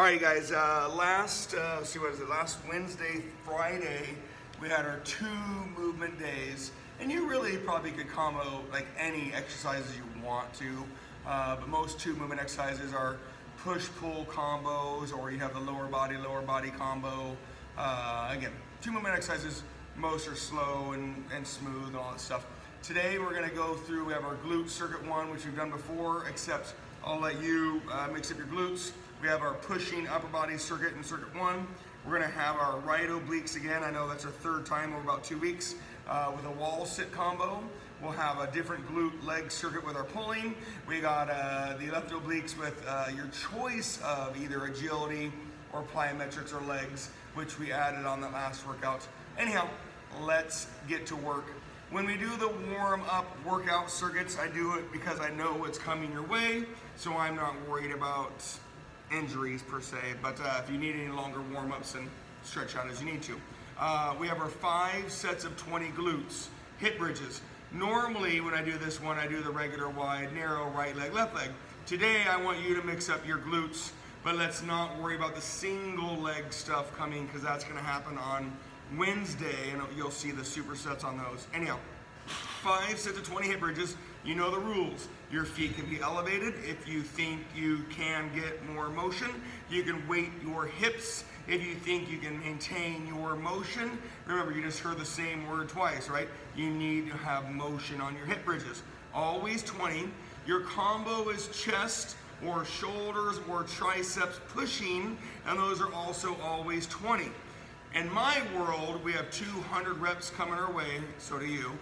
All right, guys. Last Wednesday, Friday, we had our 2 movement days, and you really probably could combo like any exercises you want to. But most 2 movement exercises are push-pull combos, or you have the lower body combo. Again, 2 movement exercises. Most are slow and smooth and all that stuff. Today we're going to go through. We have our glute circuit 1, which we've done before, except I'll let you mix up your glutes. We have our pushing upper body circuit in circuit 1. We're going to have our right obliques again. I know that's our 3rd time over about 2 weeks with a wall sit combo. We'll have a different glute leg circuit with our pulling. We got the left obliques with your choice of either agility or plyometrics or legs, which we added on the last workout. Anyhow, let's get to work. When we do the warm-up workout circuits, I do it because I know what's coming your way, so I'm not worried about injuries per se. But if you need any longer warm-ups, then stretch out as you need to. We have our 5 sets of 20 glutes, hip bridges. Normally, when I do this one, I do the regular wide, narrow, right leg, left leg. Today, I want you to mix up your glutes, but let's not worry about the single leg stuff coming, because that's going to happen on Wednesday, and you'll see the supersets on those. Anyhow, 5 sets of 20 hip bridges. You know the rules. Your feet can be elevated. If you think you can get more motion, you can weight your hips. If you think you can maintain your motion, remember, you just heard the same word twice, right? You need to have motion on your hip bridges. Always 20. Your combo is chest or shoulders or triceps pushing, and those are also always 20. In my world, we have 200 reps coming our way, so do you.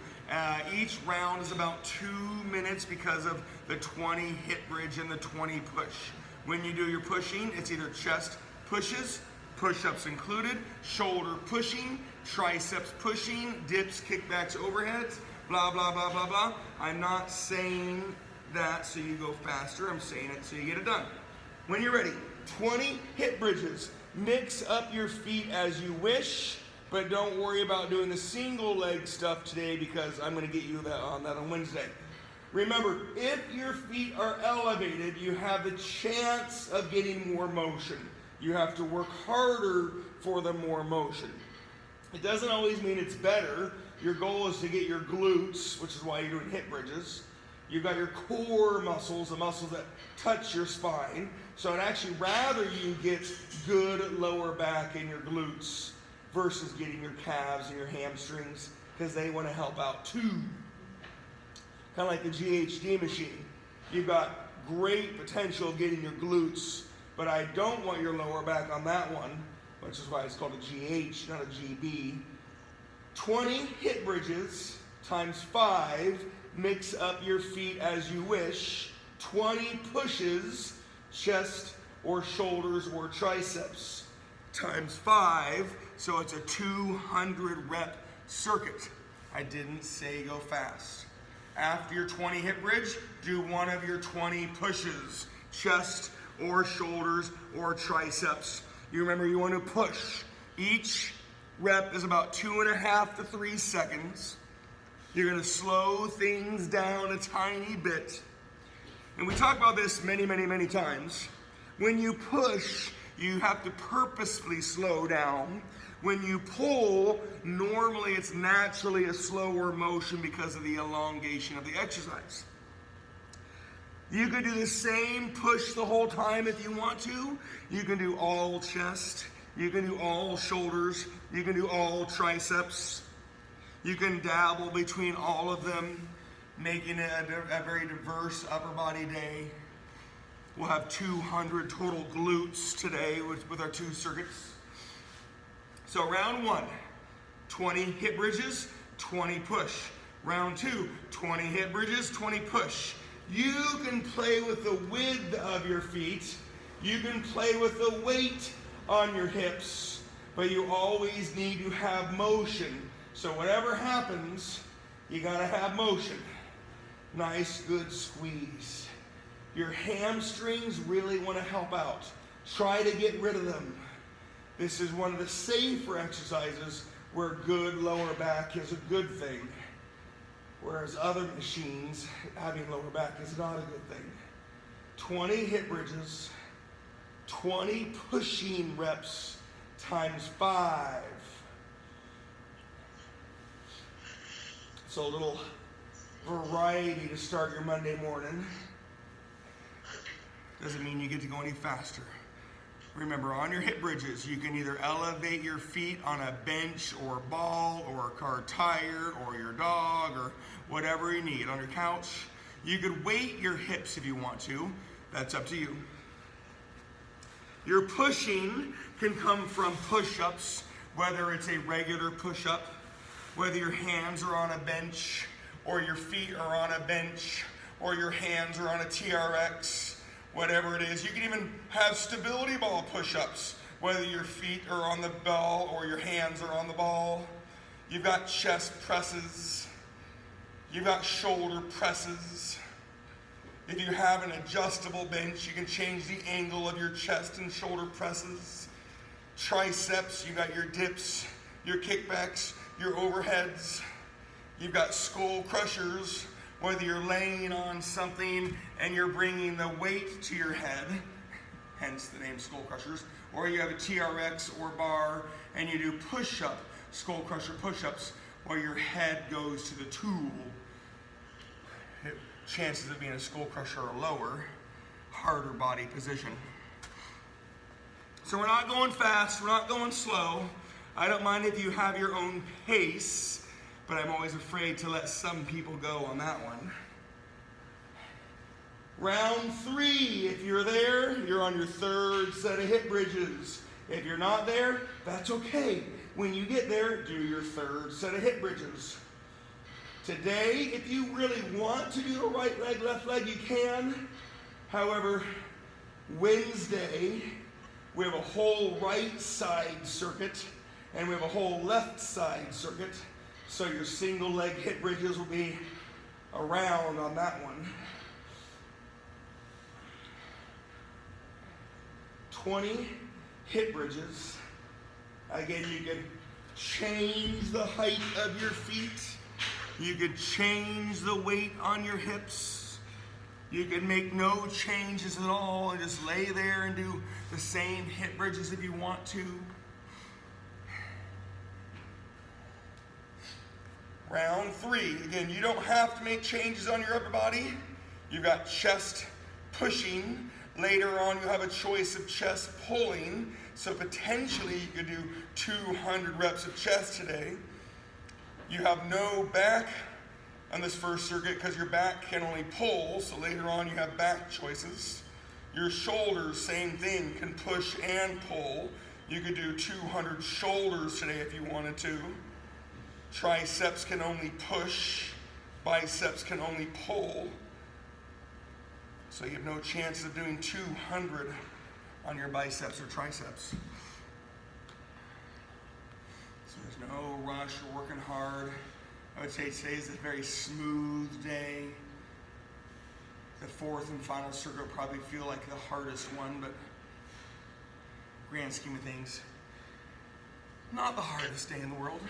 Each round is about 2 minutes because of the 20 hip bridge and the 20 push. When you do your pushing, it's either chest pushes, push-ups included, shoulder pushing, triceps pushing, dips, kickbacks, overheads, blah, blah, blah, blah, blah. I'm not saying that so you go faster. I'm saying it so you get it done. When you're ready, 20 hip bridges. Mix up your feet as you wish, but don't worry about doing the single leg stuff today, because I'm going to get you that on Wednesday. Remember, if your feet are elevated, you have the chance of getting more motion. You have to work harder for the more motion. It doesn't always mean it's better. Your goal is to get your glutes, which is why you're doing hip bridges. You've got your core muscles, the muscles that touch your spine. So I'd actually rather you get good lower back in your glutes versus getting your calves and your hamstrings, because they want to help out too. Kind of like the GHD machine. You've got great potential of getting your glutes, but I don't want your lower back on that one, which is why it's called a GH, not a GB. 20 hip bridges times 5. Mix up your feet as you wish. 20 pushes, chest or shoulders or triceps, times 5. So it's a 200 rep circuit. I didn't say go fast. After your 20 hip bridge, do one of your 20 pushes, chest or shoulders or triceps. You remember, you want to push. Each rep is about 2.5 to 3 seconds. You're going to slow things down a tiny bit. And we talk about this many, many, many times. When you push, you have to purposefully slow down. When you pull, normally it's naturally a slower motion because of the elongation of the exercise. You could do the same push the whole time if you want to. You can do all chest. You can do all shoulders. You can do all triceps. You can dabble between all of them, making it a very diverse upper body day. We'll have 200 total glutes today with our 2 circuits. So round 1, 20 hip bridges, 20 push. Round 2, 20 hip bridges, 20 push. You can play with the width of your feet. You can play with the weight on your hips, but you always need to have motion. So whatever happens, you gotta have motion. Nice, good squeeze. Your hamstrings really want to help out. Try to get rid of them. This is one of the safer exercises where good lower back is a good thing, whereas other machines, having lower back is not a good thing. 20 hip bridges, 20 pushing reps times 5. So a little variety to start your Monday morning. Doesn't mean you get to go any faster. Remember, on your hip bridges, you can either elevate your feet on a bench or a ball or a car tire or your dog or whatever you need. On your couch, you could weight your hips if you want to. That's up to you. Your pushing can come from push-ups, whether it's a regular push-up, whether your hands are on a bench or your feet are on a bench or your hands are on a TRX. Whatever it is. You can even have stability ball push-ups, whether your feet are on the ball or your hands are on the ball. You've got chest presses. You've got shoulder presses. If you have an adjustable bench, you can change the angle of your chest and shoulder presses. Triceps, you've got your dips, your kickbacks, your overheads. You've got skull crushers, whether you're laying on something and you're bringing the weight to your head, hence the name skull crushers, or you have a TRX or bar and you do push-up, skull crusher push-ups, where your head goes to the tool. Chances of being a skull crusher are lower, harder body position. So we're not going fast, we're not going slow. I don't mind if you have your own pace, but I'm always afraid to let some people go on that one. Round 3, if you're there, you're on your 3rd set of hip bridges. If you're not there, that's okay. When you get there, do your 3rd set of hip bridges. Today, if you really want to do the right leg, left leg, you can. However, Wednesday, we have a whole right side circuit, and we have a whole left side circuit. So your single leg hip bridges will be around on that one. 20 hip bridges. Again, you can change the height of your feet. You could change the weight on your hips. You can make no changes at all and just lay there and do the same hip bridges if you want to. Round 3, again, you don't have to make changes on your upper body. You've got chest pushing. Later on, you have a choice of chest pulling. So potentially you could do 200 reps of chest today. You have no back on this first circuit because your back can only pull. So later on, you have back choices. Your shoulders, same thing, can push and pull. You could do 200 shoulders today if you wanted to. Triceps can only push, biceps can only pull. So you have no chance of doing 200 on your biceps or triceps. So there's no rush, you're working hard. I would say today is a very smooth day. The 4th and final circuit will probably feel like the hardest one, but grand scheme of things, not the hardest day in the world.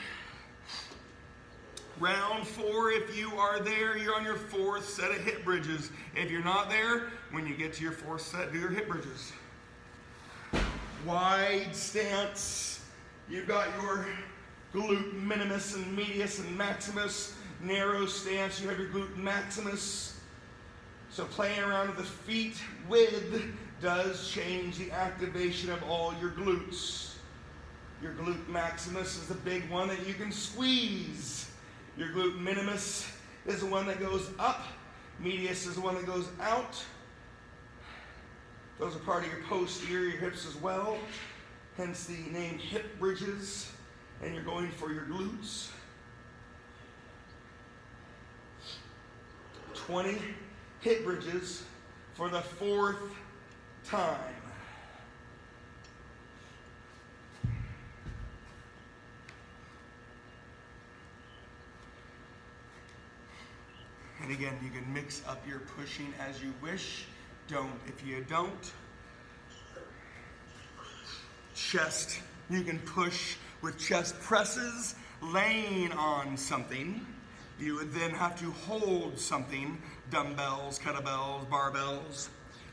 Round 4, if you are there, you're on your 4th set of hip bridges. If you're not there, when you get to your 4th set, do your hip bridges. Wide stance. You've got your glute minimus and medius and maximus. Narrow stance, you have your glute maximus. So playing around with the feet width does change the activation of all your glutes. Your glute maximus is the big one that you can squeeze. Your glute minimus is the one that goes up. Medius is the one that goes out. Those are part of your posterior hips as well. Hence the name hip bridges. And you're going for your glutes. 20 hip bridges for the 4th time. And again, you can mix up your pushing as you wish. Don't if you don't. Chest, you can push with chest presses, laying on something. You would then have to hold something, dumbbells, kettlebells, barbells.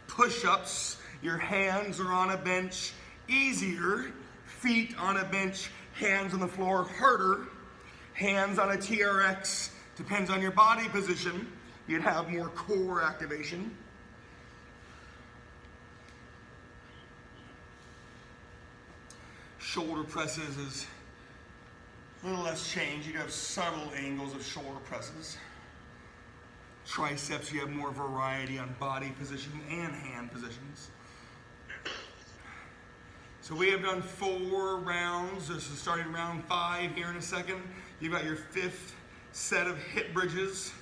Push-ups, Your hands are on a bench, easier. Feet on a bench, hands on the floor, harder. Hands on a TRX, depends on your body position. You'd have more core activation. Shoulder presses is a little less change. You have subtle angles of shoulder presses. Triceps, you have more variety on body position and hand positions. So we have done 4 rounds. This is starting round 5 here in a second. You've got your 5th set of hip bridges.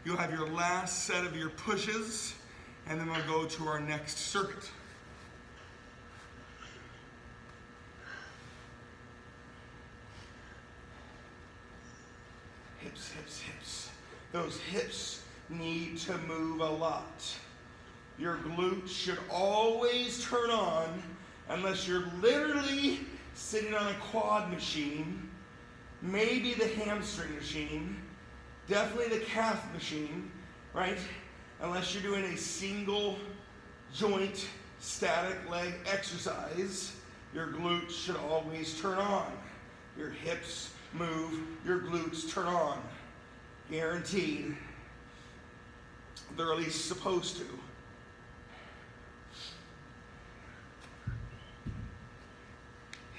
You'll have your last set of your pushes, and then we'll go to our next circuit. Hips, hips, hips. Those hips need to move a lot. Your glutes should always turn on unless you're literally sitting on a quad machine, maybe the hamstring machine, definitely the calf machine, right? Unless you're doing a single joint static leg exercise, your glutes should always turn on. Your hips move, your glutes turn on. Guaranteed. They're at least supposed to.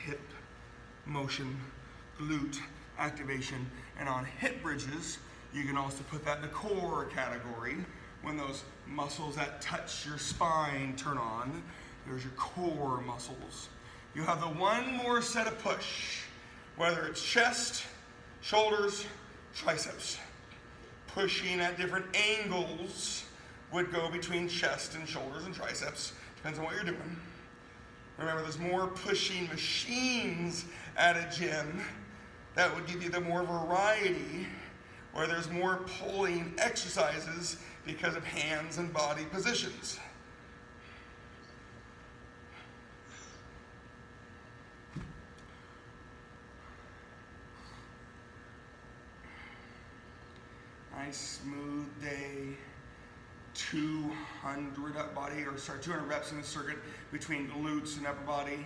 Hip motion, glute activation, and on hip bridges, you can also put that in the core category. When those muscles that touch your spine turn on, there's your core muscles. You have the one more set of push, whether it's chest, shoulders, triceps. Pushing at different angles would go between chest and shoulders and triceps. Depends on what you're doing. Remember, there's more pushing machines at a gym that would give you the more variety, where there's more pulling exercises because of hands and body positions. Nice smooth day, 200 up body, 200 reps in the circuit between glutes and upper body.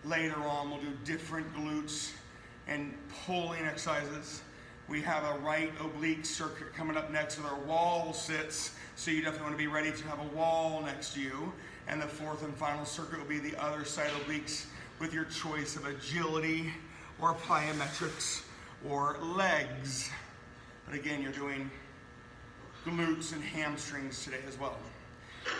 Later on, we'll do different glutes and pulling exercises. We have a right oblique circuit coming up next with our wall sits, so you definitely want to be ready to have a wall next to you. And the 4th and final circuit will be the other side obliques with your choice of agility or plyometrics or legs. But again, you're doing glutes and hamstrings today as well.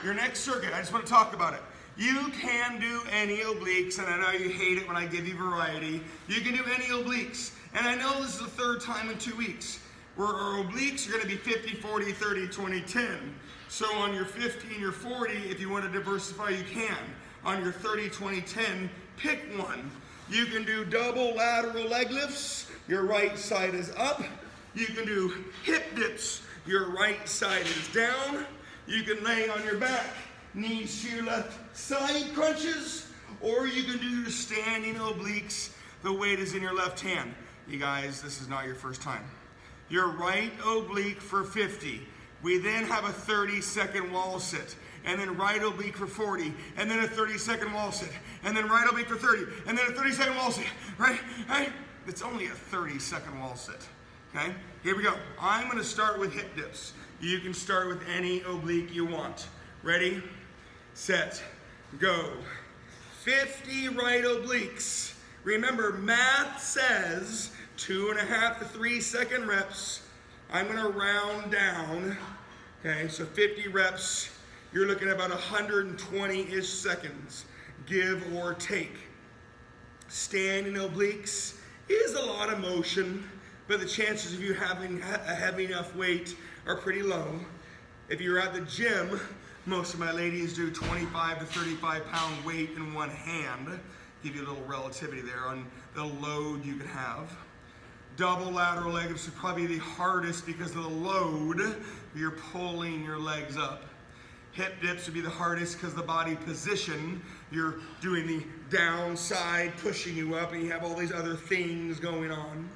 Your next circuit, I just want to talk about it. You can do any obliques, and I know you hate it when I give you variety. You can do any obliques. And I know this is the 3rd time in 2 weeks, where our obliques are going to be 50, 40, 30, 20, 10. So on your 50 and your 40, if you want to diversify, you can. On your 30, 20, 10, pick one. You can do double lateral leg lifts. Your right side is up. You can do hip dips. Your right side is down. You can lay on your back, knees to your left side crunches, or you can do your standing obliques. The weight is in your left hand. You guys, this is not your first time. Your right oblique for 50. We then have a 30-second wall sit, and then right oblique for 40, and then a 30-second wall sit, and then right oblique for 30, and then a 30-second wall sit, right? It's only a 30-second wall sit, okay? Here we go. I'm gonna start with hip dips. You can start with any oblique you want. Ready, set, go. 50 right obliques. Remember, math says 2.5 to 3 second reps. I'm gonna round down. Okay, so 50 reps, you're looking at about 120-ish seconds, give or take. Standing obliques is a lot of motion, but the chances of you having a heavy enough weight are pretty low. If you're at the gym, most of my ladies do 25 to 35 pound weight in one hand. Give you a little relativity there on the load you can have. Double lateral leg lifts are probably the hardest because of the load. You're pulling your legs up. Hip dips would be the hardest because the body position. You're doing the downside, pushing you up, and you have all these other things going on.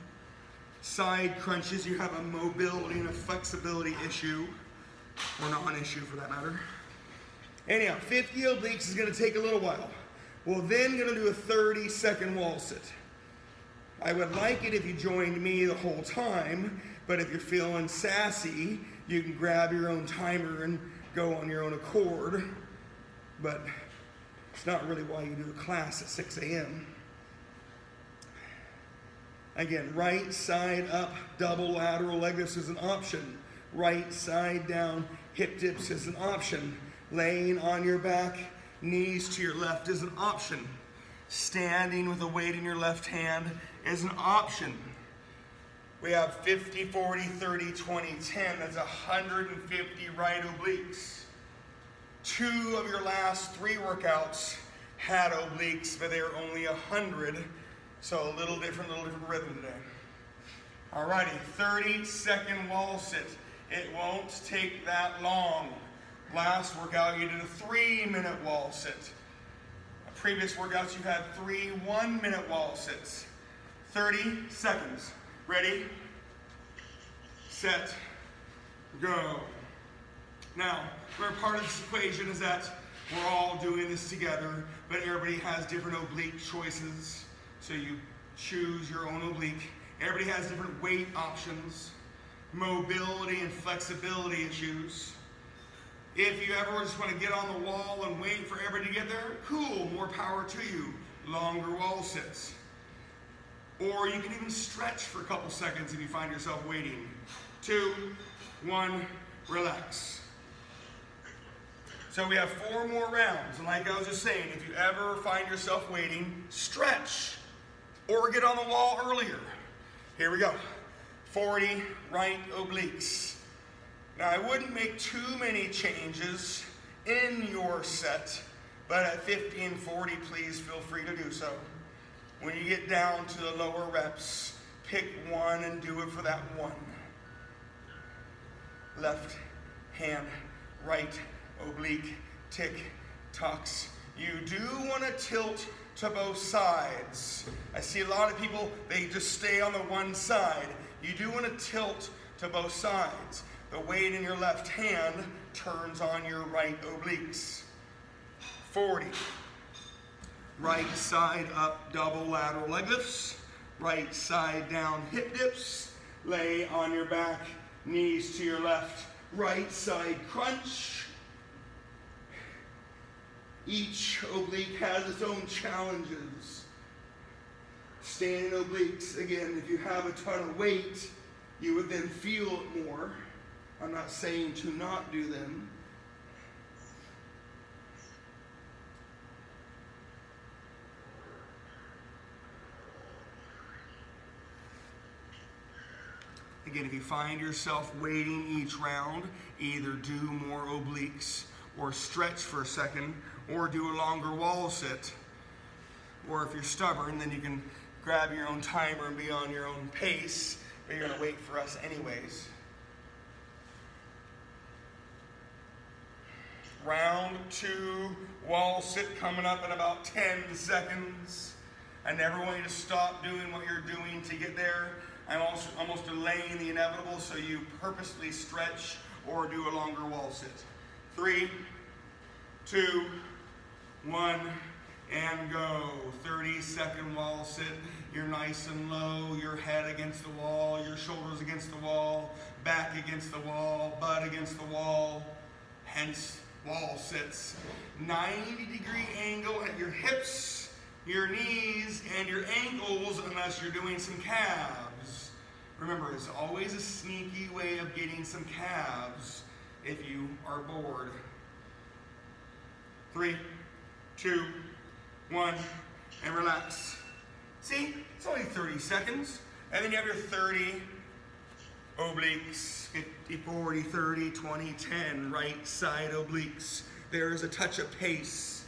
Side crunches, you have a mobility and a flexibility issue, or non-issue for that matter. Anyhow, 50 obliques is going to take a little while. We're then going to do a 30-second wall sit. I would like it if you joined me the whole time, but if you're feeling sassy, you can grab your own timer and go on your own accord. But it's not really why you do a class at 6 a.m. Again, right side up, double lateral leg lifts is an option. Right side down, hip dips is an option. Laying on your back, knees to your left is an option. Standing with a weight in your left hand is an option. We have 50, 40, 30, 20, 10. That's 150 right obliques. 2 of your last 3 workouts had obliques, but they were only 100. So a little different rhythm today. Alrighty, 30-second wall sit. It won't take that long. Last workout, you did a 3-minute wall sit. Previous workouts, you had 3 1-minute wall sits. 30 seconds. Ready, set, go. Now, part of this equation is that we're all doing this together, but everybody has different oblique choices. So you choose your own oblique. Everybody has different weight options, mobility and flexibility issues. If you ever just want to get on the wall and wait for everybody to get there, cool, more power to you. Longer wall sits. Or you can even stretch for a couple seconds if you find yourself waiting. 2, 1, relax. So we have 4 more rounds. And like I was just saying, if you ever find yourself waiting, stretch. Or get on the wall earlier. Here we go. 40 right obliques. Now I wouldn't make too many changes in your set, but at 50 and 40, please feel free to do so. When you get down to the lower reps, pick one and do it for that one. Left hand, right oblique, tick, tucks. You do want to tilt to both sides. I see a lot of people, they just stay on the one side. You do want to tilt to both sides. The weight in your left hand turns on your right obliques. 40. Right side up, double lateral leg lifts. Right side down, hip dips. Lay on your back, knees to your left. Right side crunch. Each oblique has its own challenges. Standing obliques, again, if you have a ton of weight, you would then feel it more. I'm not saying to not do them. Again, if you find yourself waiting each round, either do more obliques or stretch for a second or do a longer wall sit. Or if you're stubborn, then you can grab your own timer and be on your own pace, but you're going to wait for us anyways. Round 2, wall sit coming up in about 10 seconds. I never want you to stop doing what you're doing to get there. I'm also almost delaying the inevitable, so you purposely stretch or do a longer wall sit. 3, 2, 1, and go. 30-second wall sit. You're nice and low, your head against the wall, your shoulders against the wall, back against the wall, butt against the wall, hence wall sits. 90-degree angle at your hips, your knees, and your ankles unless you're doing some calves. Remember, it's always a sneaky way of getting some calves if you are bored. 3, 2, 1, and relax. See, it's only 30 seconds. And then you have your 30 obliques, 50, 40, 30, 20, 10, right side obliques. There is a touch of pace.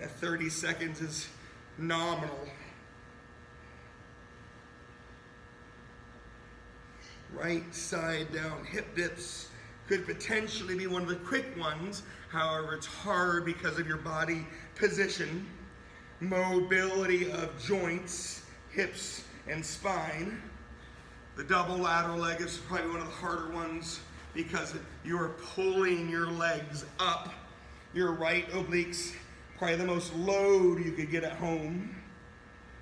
That 30 seconds is nominal. Right side down, hip dips could potentially be one of the quick ones. However, it's hard because of your body position, mobility of joints, hips, and spine. The double lateral leg is probably one of the harder ones because you are pulling your legs up. Your right obliques, probably the most load you could get at home.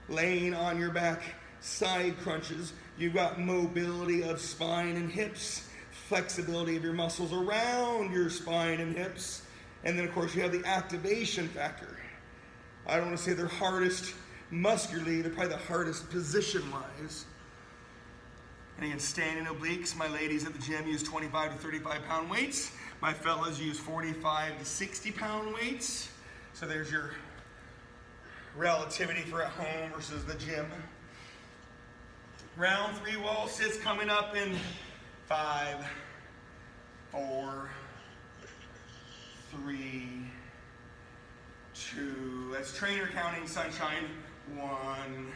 Laying on your back, side crunches. You've got mobility of spine and hips, flexibility of your muscles around your spine and hips. And then of course you have the activation factor. I don't want to say they're hardest muscularly, they're probably the hardest position-wise. And again, standing obliques, my ladies at the gym use 25 to 35 pound weights. My fellas use 45 to 60 pound weights. So there's your relativity for at home versus the gym. Round 3 wall sits coming up in 5, 4, 3, 2. That's trainer counting, sunshine. 1,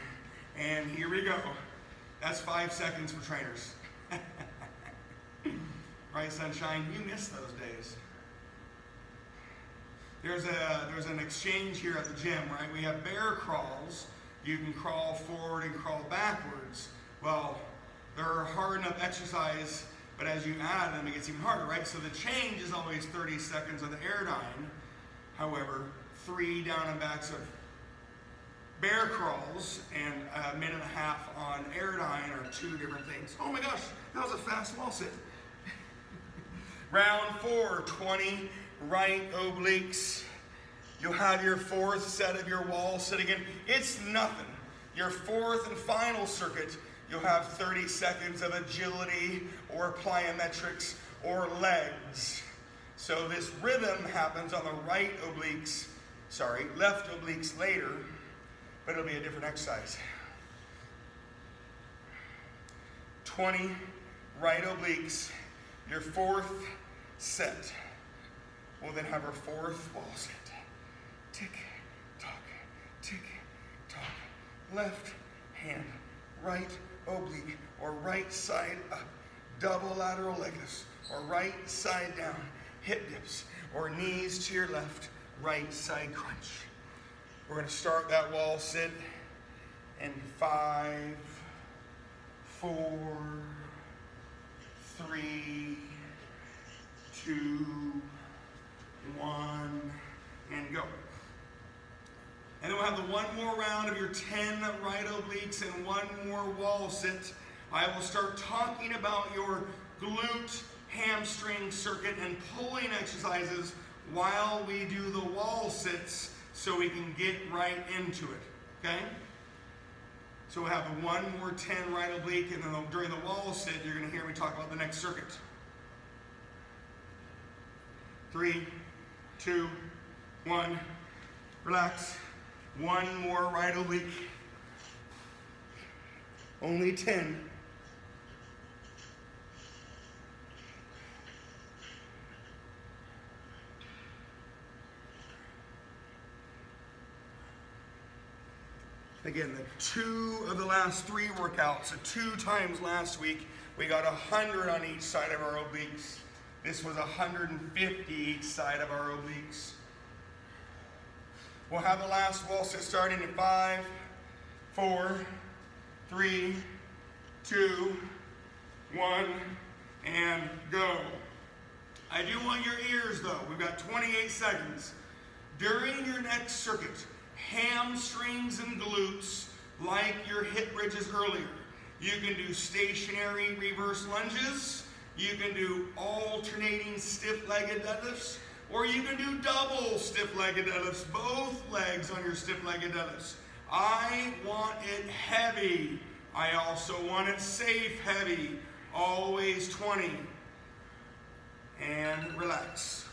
and here we go. That's 5 seconds for trainers. Right, sunshine? You miss those days. There's an exchange here at the gym, right? We have bear crawls. You can crawl forward and crawl backwards. Well, they're a hard enough exercise, but as you add them, it gets even harder, right? So the change is always 30 seconds on the airdyne. However, 3 down and backs of bear crawls and a minute and a half on airdyne are 2 different things. Oh my gosh, that was a fast wall sit. Round 4, 20 right obliques. You'll have your 4th set of your wall sit again. It's nothing. Your 4th and final circuit, you'll have 30 seconds of agility or plyometrics or legs. So this rhythm happens on the left obliques later, but it'll be a different exercise. 20 right obliques, your 4th set. We'll then have our 4th wall sit. Tick, tock, tick, tock. Left hand, right oblique, or right side up. Double lateral leg lifts, or right side down. Hip dips, or knees to your left, right side crunch. We're going to start that wall sit in 5, 4, 3, 2, 1, and go. And then we'll have the 1 more round of your 10 right obliques and 1 more wall sit. I will start talking about your glute hamstring circuit and pulling exercises while we do the wall sits so we can get right into it, okay? So we'll have the 1 more 10 right oblique, and then during the wall sit, you're going to hear me talk about the next circuit. 3, 2, 1, relax. 1 more right oblique. Only 10. Again, the 2 of the last 3 workouts, so 2 times last week, we got 100 on each side of our obliques. This was 150 each side of our obliques. We'll have the last wall sit starting in 5, 4, 3, 2, 1, and go. I do want your ears though. We've got 28 seconds. During your next circuit, hamstrings and glutes, like your hip bridges earlier. You can do stationary reverse lunges. You can do alternating stiff-legged deadlifts, or you can do double stiff-legged deadlifts, both legs on your stiff-legged deadlifts. I want it heavy. I also want it safe heavy. Always 20. And relax.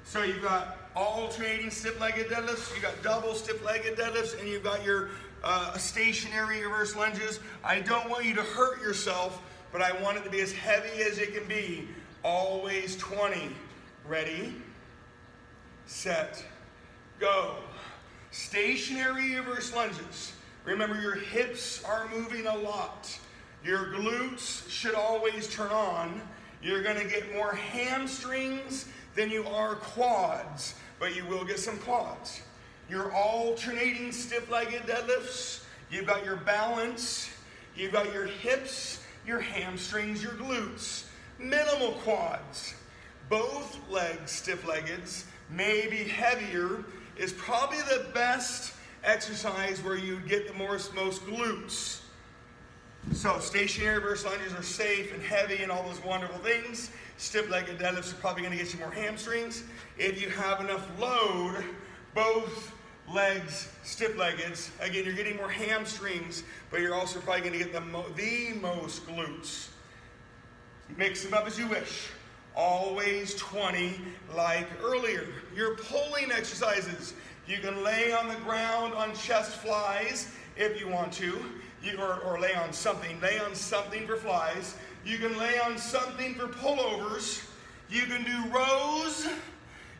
So you've got alternating stiff-legged deadlifts, you've got double stiff-legged deadlifts, and you've got your stationary reverse lunges. I don't want you to hurt yourself, but I want it to be as heavy as it can be. Always 20. Ready, set, go. Stationary reverse lunges. Remember, your hips are moving a lot. Your glutes should always turn on. You're going to get more hamstrings than you are quads, but you will get some quads. Your alternating stiff-legged deadlifts, you've got your balance, you've got your hips, your hamstrings, your glutes. minimal quads. Both legs stiff-legged, maybe heavier, is probably the best exercise where you get the most glutes. So stationary versus lunges are safe and heavy and all those wonderful things. Stiff-legged deadlifts are probably going to get you more hamstrings. If you have enough load, both legs stiff-legged, again, you're getting more hamstrings, but you're also probably going to get the most glutes. Mix them up as you wish. Always 20 like earlier. Your pulling exercises. You can lay on the ground on chest flies if you want to, or lay on something. Lay on something for flies. You can lay on something for pullovers. You can do rows.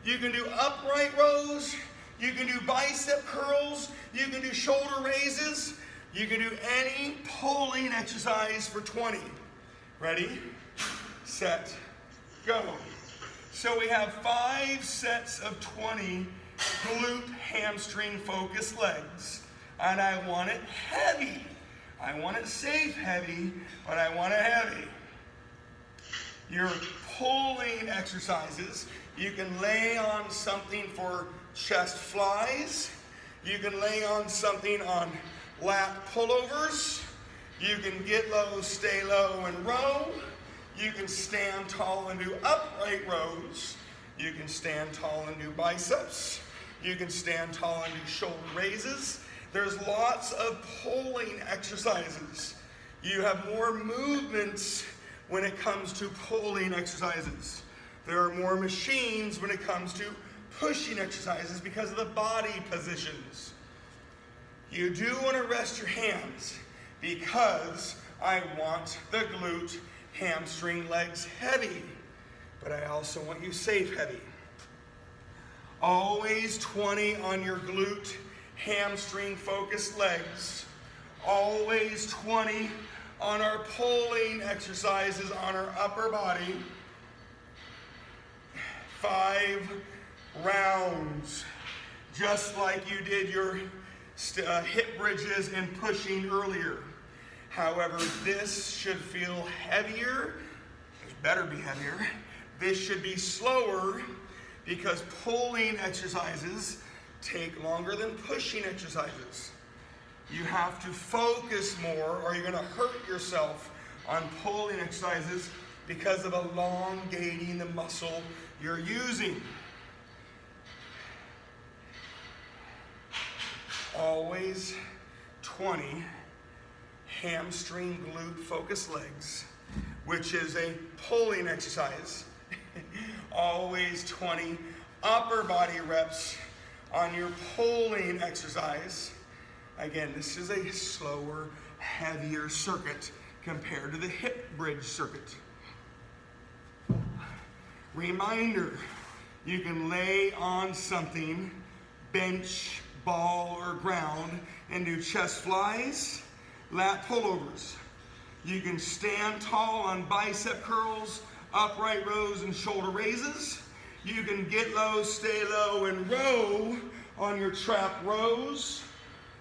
You can do upright rows. You can do bicep curls. You can do shoulder raises. You can do any pulling exercise for 20. Ready, set, go. So we have 5 sets of 20 glute hamstring focused legs. And I want it heavy. I want it safe heavy, but I want it heavy. Your pulling exercises, you can lay on something for chest flies. You can lay on something on lat pullovers. You can get low, stay low, and row. You can stand tall and do upright rows. You can stand tall and do biceps. You can stand tall and do shoulder raises. There's lots of pulling exercises. You have more movements when it comes to pulling exercises. There are more machines when it comes to pushing exercises because of the body positions. You do want to rest your hands because I want the glute hamstring legs heavy, but I also want you safe heavy. Always 20 on your glute hamstring focused legs. Always 20 on our pulling exercises on our upper body. 5 rounds, just like you did your hip bridges and pushing earlier. However, this should feel heavier. It better be heavier. This should be slower because pulling exercises take longer than pushing exercises. You have to focus more or you're going to hurt yourself on pulling exercises because of elongating the muscle you're using. Always 20 hamstring glute focused legs, which is a pulling exercise. Always 20 upper body reps on your pulling exercise. Again, this is a slower, heavier circuit compared to the hip bridge circuit. Reminder, you can lay on something, bench, ball, or ground, and do chest flies, lat pullovers. You can stand tall on bicep curls, upright rows, and shoulder raises. You can get low, stay low, and row on your trap rows.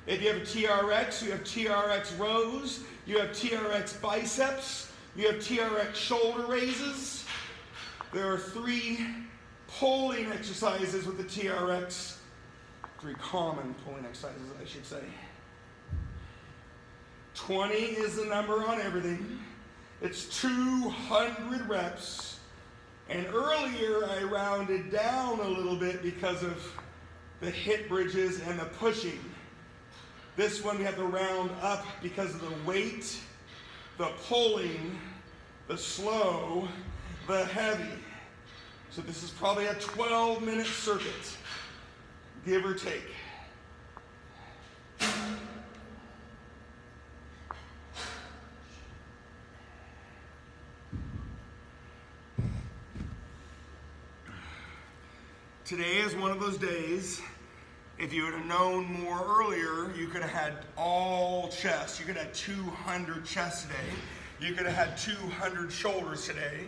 If you have a TRX, you have TRX rows. You have TRX biceps. You have TRX shoulder raises. There are 3 pulling exercises with the TRX. 3 common pulling exercises, I should say. 20 is the number on everything. It's 200 reps. And earlier I rounded down a little bit because of the hip bridges and the pushing. This one we have to round up because of the weight, the pulling, the slow, the heavy. So this is probably a 12-minute circuit, give or take. Today is one of those days, if you would have known more earlier, you could have had all chest. You could have had 200 chest today. You could have had 200 shoulders today.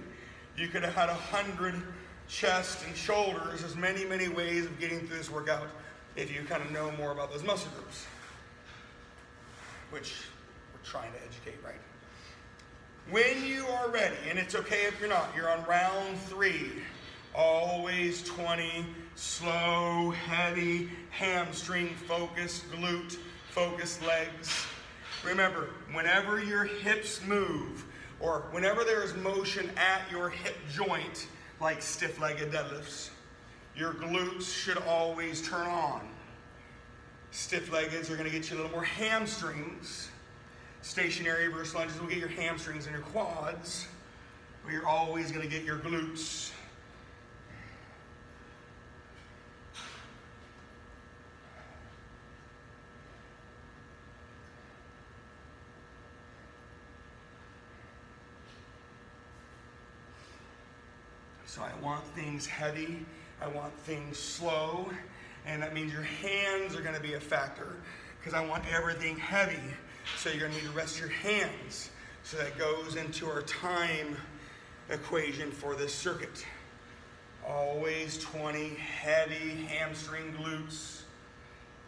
You could have had 100 chest and shoulders. There's many, many ways of getting through this workout if you kind of know more about those muscle groups, which we're trying to educate, right? When you are ready, and it's okay if you're not, you're on round 3. Always 20, slow, heavy, hamstring focused, glute focused legs. Remember, whenever your hips move, or whenever there is motion at your hip joint, like stiff-legged deadlifts, your glutes should always turn on. Stiff-leggeds are going to get you a little more hamstrings. Stationary reverse lunges will get your hamstrings and your quads, but you're always going to get your glutes. So I want things heavy, I want things slow, and that means your hands are going to be a factor, because I want everything heavy. So you're going to need to rest your hands. So that goes into our time equation for this circuit. Always 20 heavy hamstring glutes.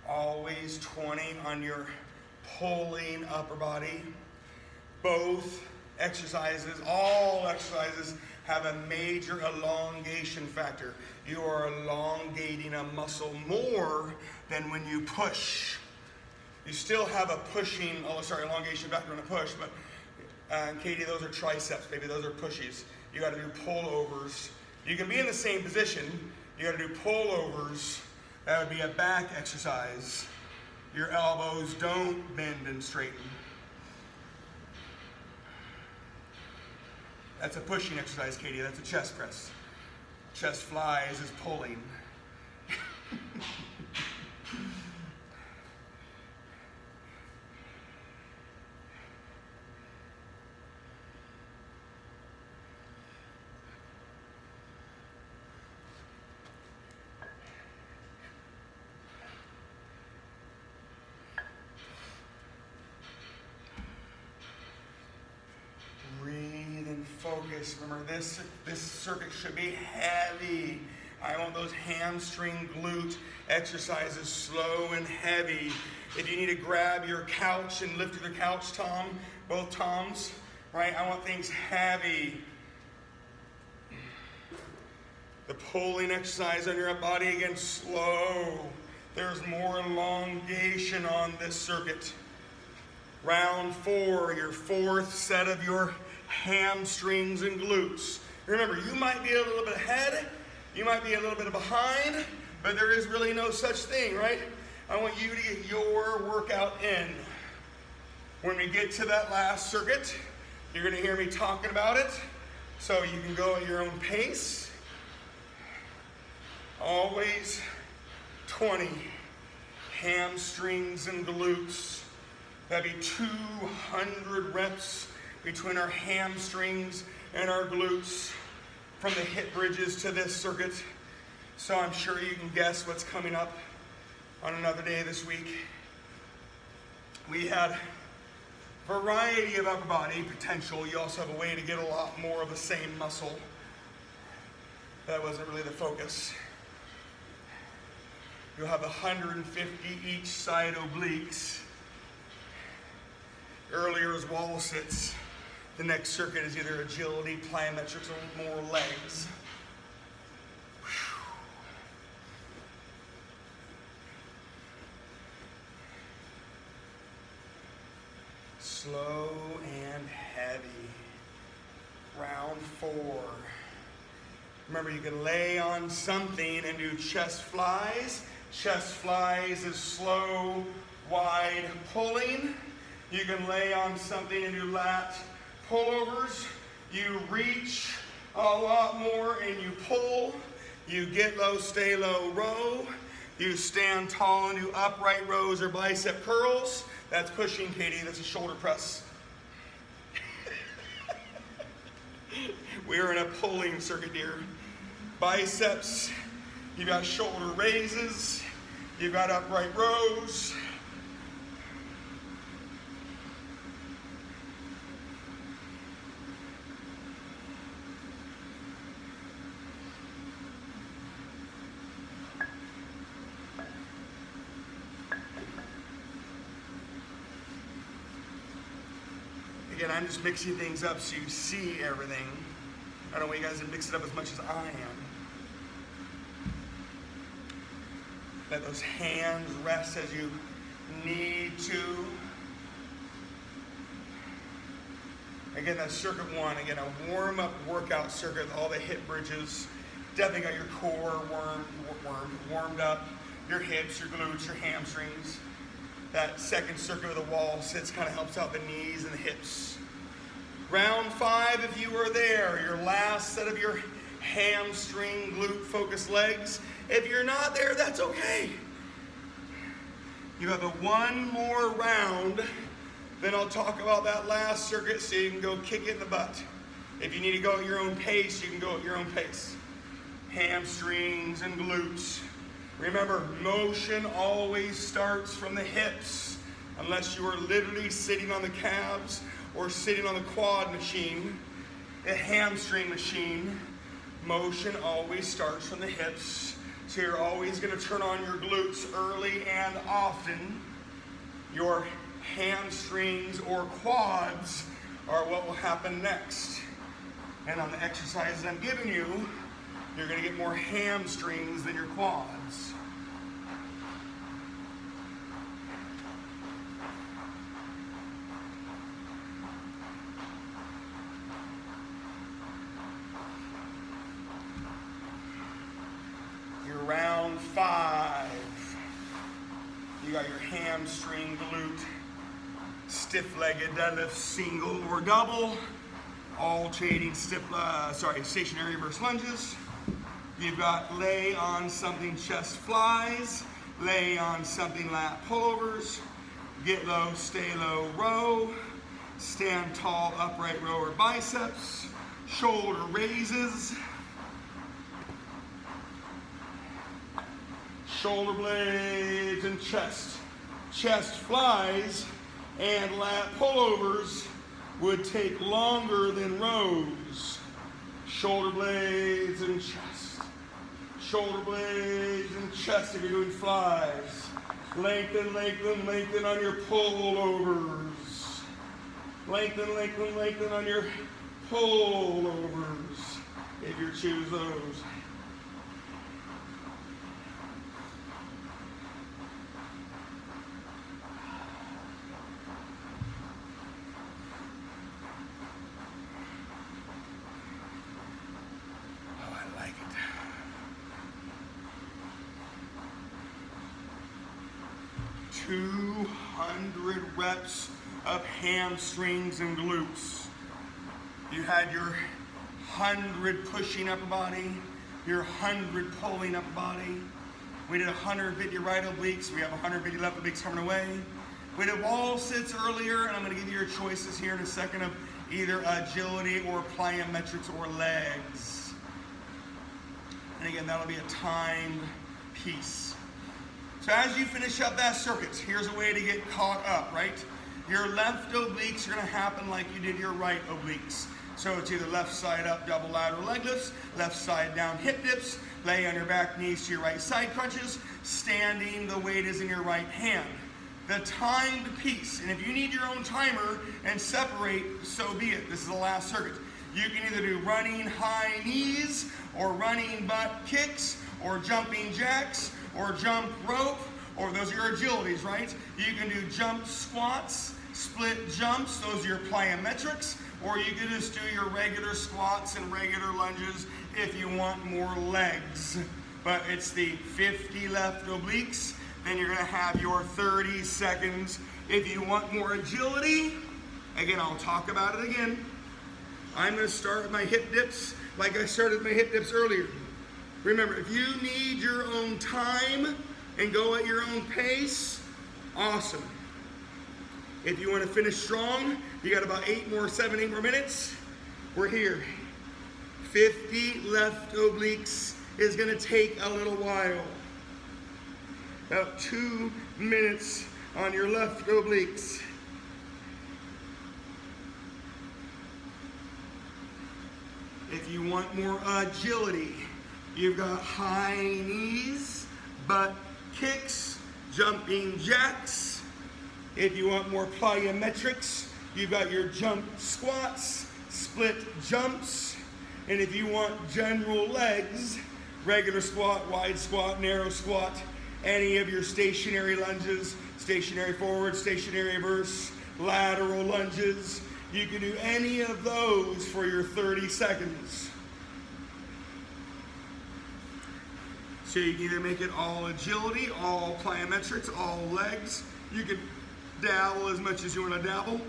Always 20 on your pulling upper body. Both exercises, all exercises, have a major elongation factor. You are elongating a muscle more than when you push. You still have a pushing, elongation factor on a push, but Katie, those are triceps, baby, those are pushies. You gotta do pullovers. You can be in the same position, you gotta do pullovers. That would be a back exercise. Your elbows don't bend and straighten. That's a pushing exercise, Katie, that's a chest press. Chest flies is pulling. Focus. Remember, this circuit should be heavy. I want those hamstring glute exercises slow and heavy. If you need to grab your couch and lift your couch, Tom, both Toms, right? I want things heavy. The pulling exercise on your body, again, slow. There's more elongation on this circuit. Round 4, your 4th set of your hamstrings and glutes. Remember, you might be a little bit ahead, you might be a little bit behind, but there is really no such thing, right? I want you to get your workout in. When we get to that last circuit, you're going to hear me talking about it, so you can go at your own pace. Always 20 hamstrings and glutes. That'd be 200 reps between our hamstrings and our glutes from the hip bridges to this circuit. So I'm sure you can guess what's coming up on another day this week. We had variety of upper body potential. You also have a way to get a lot more of the same muscle. That wasn't really the focus. You'll have 150 each side obliques. Earlier is wall sits. The next circuit is either agility, plyometrics, or more legs. Slow and heavy. Round 4. Remember, you can lay on something and do chest flies. Chest flies is slow, wide pulling. You can lay on something and do lat pullovers. You reach a lot more and you pull. You get low, stay low, row. You stand tall and do upright rows or bicep curls. That's pushing, Katie. That's a shoulder press. We're in a pulling circuit here. Biceps, you've got shoulder raises, you've got upright rows. again, I'm just mixing things up so you see everything. I don't want you guys to mix it up as much as I am. Let those hands rest as you need to. Again, that's circuit one. Again, a warm-up workout circuit with all the hip bridges. Definitely got your core warmed up, your hips, your glutes, your hamstrings. That second circuit of the wall sits kind of helps out the knees and the hips. Round 5, if you were there, your last set of your hamstring, glute focused legs. If you're not there, that's okay. You have a one more round, then I'll talk about that last circuit so you can go kick it in the butt. If you need to go at your own pace, you can go at your own pace. Hamstrings and glutes. Remember, motion always starts from the hips, unless you are literally sitting on the calves or sitting on the quad machine, a hamstring machine. Motion always starts from the hips. So you're always going to turn on your glutes early and often. Your hamstrings or quads are what will happen next. And on the exercises I'm giving you, you're going to get more hamstrings than your quads. Your round 5. You got your hamstring, glute, stiff-legged deadlift, single or double, alternating stationary reverse lunges. You've got lay on something chest flies, lay on something lat pullovers, get low, stay low row, stand tall, upright row or biceps, shoulder raises, shoulder blades and chest flies and lat pullovers would take longer than rows. Shoulder blades and chest. Shoulder blades and chest if you're doing flies. Lengthen, lengthen, lengthen on your pullovers. Lengthen, lengthen, lengthen on your pullovers if you choose those. Oh, I like it. 200 reps of hamstrings and glutes. You had your 100 pushing upper body, your 100 pulling upper body. We did 150 right obliques. We have 150 left obliques coming away. We did wall sits earlier, and I'm going to give you your choices here in a second of either agility or plyometrics or legs. And again, that'll be a timed piece. So as you finish up that circuit, here's a way to get caught up, right? Your left obliques are going to happen like you did your right obliques. So it's either left side up, double lateral leg lifts, left side down hip dips, lay on your back knees to your right side crunches, standing, the weight is in your right hand. The timed piece, and if you need your own timer and separate, so be it. This is the last circuit. You can either do running high knees, or running butt kicks, or jumping jacks, or jump rope, or those are your agilities, right? You can do jump squats, split jumps, those are your plyometrics, or you can just do your regular squats and regular lunges if you want more legs. But it's the 50 left obliques, then you're gonna have your 30 seconds. If you want more agility, again, I'll talk about it again. I'm gonna start with my hip dips like I started my hip dips earlier. Remember, if you need your own time and go at your own pace, awesome. If you want to finish strong, you got about 8 more minutes. We're here. 50 left obliques is going to take a little while. About 2 minutes on your left obliques. If you want more agility, you've got high knees, butt kicks, jumping jacks. If you want more plyometrics, You've got your jump squats, split jumps, and if you want general legs, regular squat, wide squat, narrow squat, any of your stationary lunges, stationary forward, stationary reverse, lateral lunges. You can do any of those for your 30 seconds. So you can either make it all agility, all plyometrics, all legs. You can dabble as much as you want to dabble.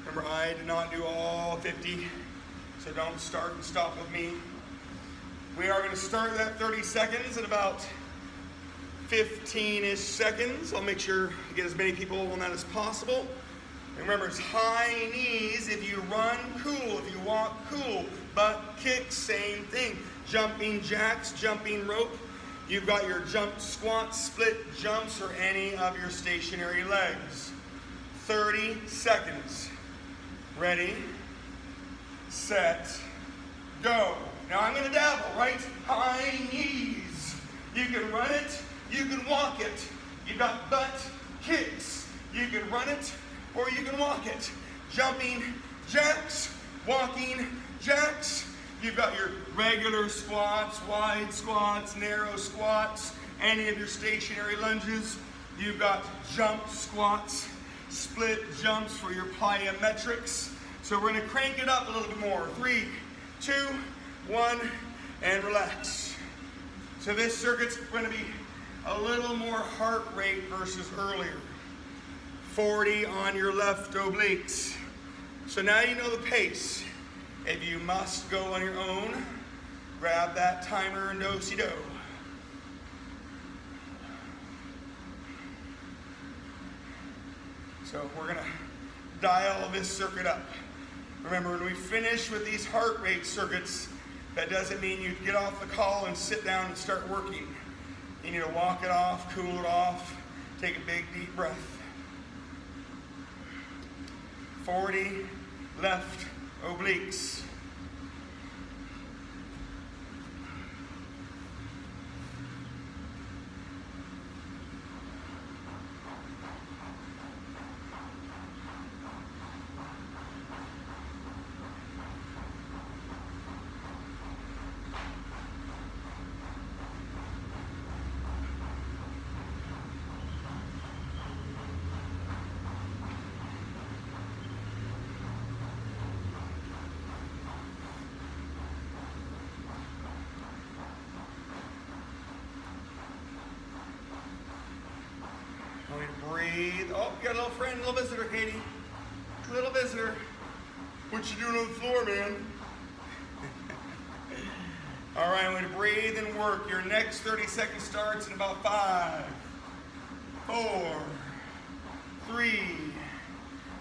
Remember, I did not do all 50, so don't start and stop with me. We are going to start that 30 seconds in about 15-ish seconds. I'll make sure to get as many people on that as possible. And remember, it's high knees if you run, cool. If you walk, cool. Butt kicks, same thing. Jumping jacks, jumping rope. You've got your jump squats, split jumps, or any of your stationary legs. 30 seconds. Ready, set, go. Now I'm going to dabble, right? High knees. You can run it, you can walk it. You've got butt kicks. You can run it or you can walk it. Jumping jacks, walking jacks. You've got your regular squats, wide squats, narrow squats, any of your stationary lunges. You've got jump squats, split jumps for your plyometrics. So we're going to crank it up a little bit more. 3, 2, 1, and relax. So this circuit's going to be a little more heart rate versus earlier. 40 on your left obliques. So now you know the pace. If you must go on your own, grab that timer and do-si-do. So we're going to dial this circuit up. Remember, when we finish with these heart rate circuits, that doesn't mean you get off the call and sit down and start working. You need to walk it off, cool it off, take a big deep breath. 40 left obliques. Breathe. Oh, you got a little friend, little visitor, Katie. Little visitor. What you doing on the floor, man? All right, I'm going to breathe and work. Your next 30 seconds starts in about 5, 4, 3,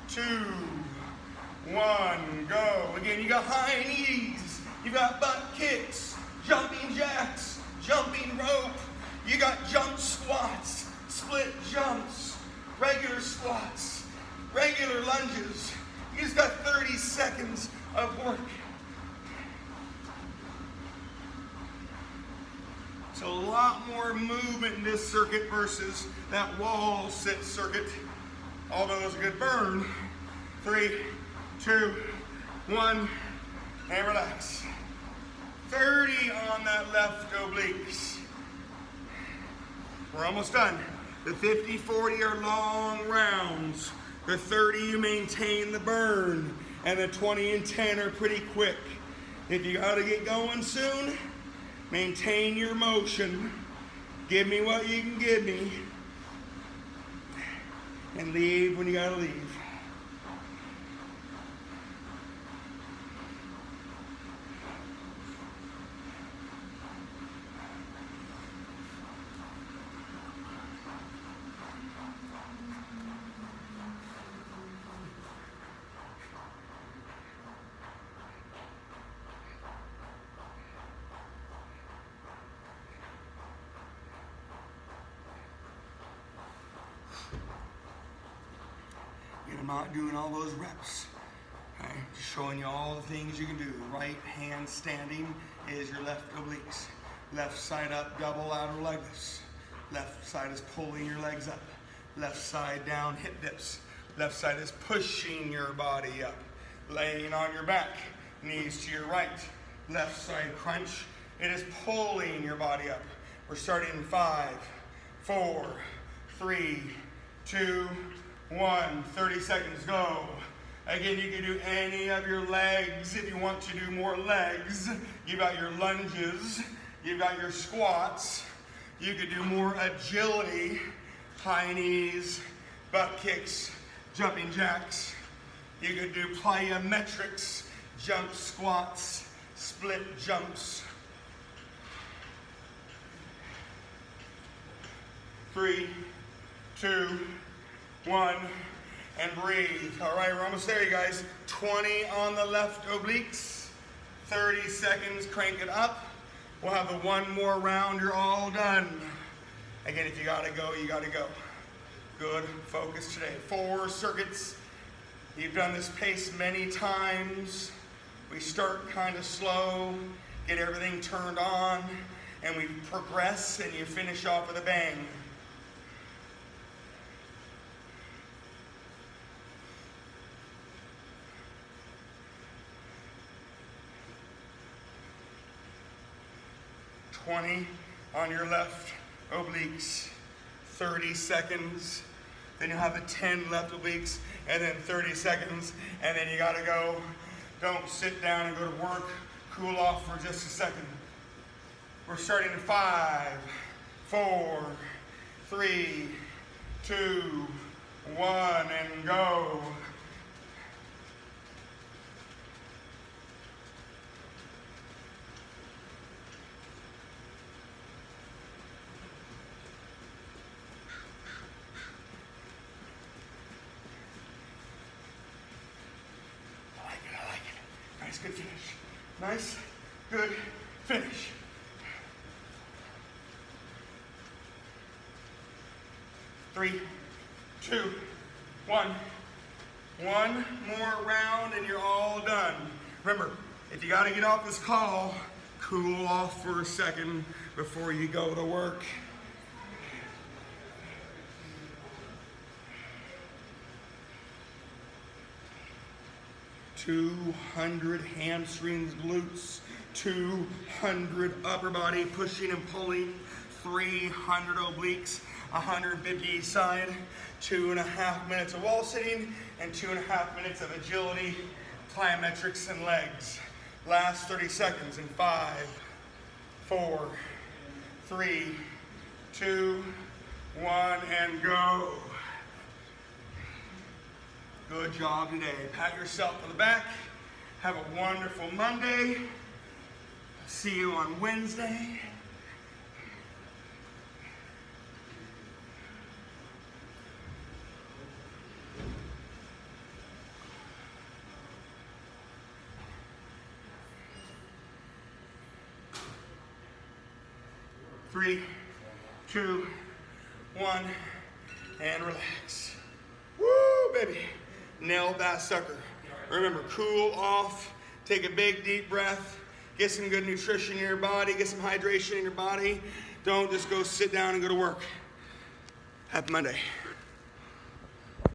2, 1, go. Again, you got high knees. You got butt kicks, jumping jacks, jumping rope. You got jump squats, split jumps, regular squats, regular lunges. You just got 30 seconds of work. So a lot more movement in this circuit versus that wall sit circuit. Although it's a good burn. 3, 2, 1, and relax. 30 on that left obliques. We're almost done. The 50, 40 are long rounds. The 30, you maintain the burn. And the 20 and 10 are pretty quick. If you gotta get going soon, maintain your motion. Give me what you can give me. And leave when you gotta leave. I'm not doing all those reps. Okay? Just showing you all the things you can do. Right hand standing is your left obliques. Left side up, double lateral leg lifts. Left side is pulling your legs up. Left side down, hip dips. Left side is pushing your body up. Laying on your back, knees to your right. Left side crunch, it is pulling your body up. We're starting in 5, 4, 3, 2, 1. 30 seconds, go. Again, you can do any of your legs if you want to do more legs. You've got your lunges, you've got your squats. You could do more agility, high knees, butt kicks, jumping jacks. You could do plyometrics, jump squats, split jumps. 3, 2, 1, and breathe. All right, we're almost there, you guys. 20 on the left obliques, 30 seconds, crank it up. We'll have the one more round, you're all done. Again, if you gotta go, you gotta go. Good focus today. 4 circuits. You've done this pace many times. We start kind of slow, get everything turned on, and we progress, and you finish off with a bang. On your left obliques, 30 seconds. Then you'll have the 10 left obliques, and then 30 seconds, and then you gotta go. Don't sit down and go to work. Cool off for just a second. We're starting in 5, 4, 3, 2, 1, and go. Nice, good finish. Nice, good finish. Three, 2, 1. One more round and you're all done. Remember, if you gotta get off this call, cool off for a second before you go to work. 200 hamstrings, glutes, 200 upper body pushing and pulling, 300 obliques, 150 each side, 2.5 minutes of wall sitting, and 2.5 minutes of agility, plyometrics, and legs. Last 30 seconds in 5, 4, 3, 2, 1, and go. Good job today. Pat yourself on the back. Have a wonderful Monday. See you on Wednesday. Three, 2, 1, and relax. Woo, baby. Nailed that sucker. Remember, cool off, take a big deep breath, get some good nutrition in your body, get some hydration in your body. Don't just go sit down and go to work. Happy Monday.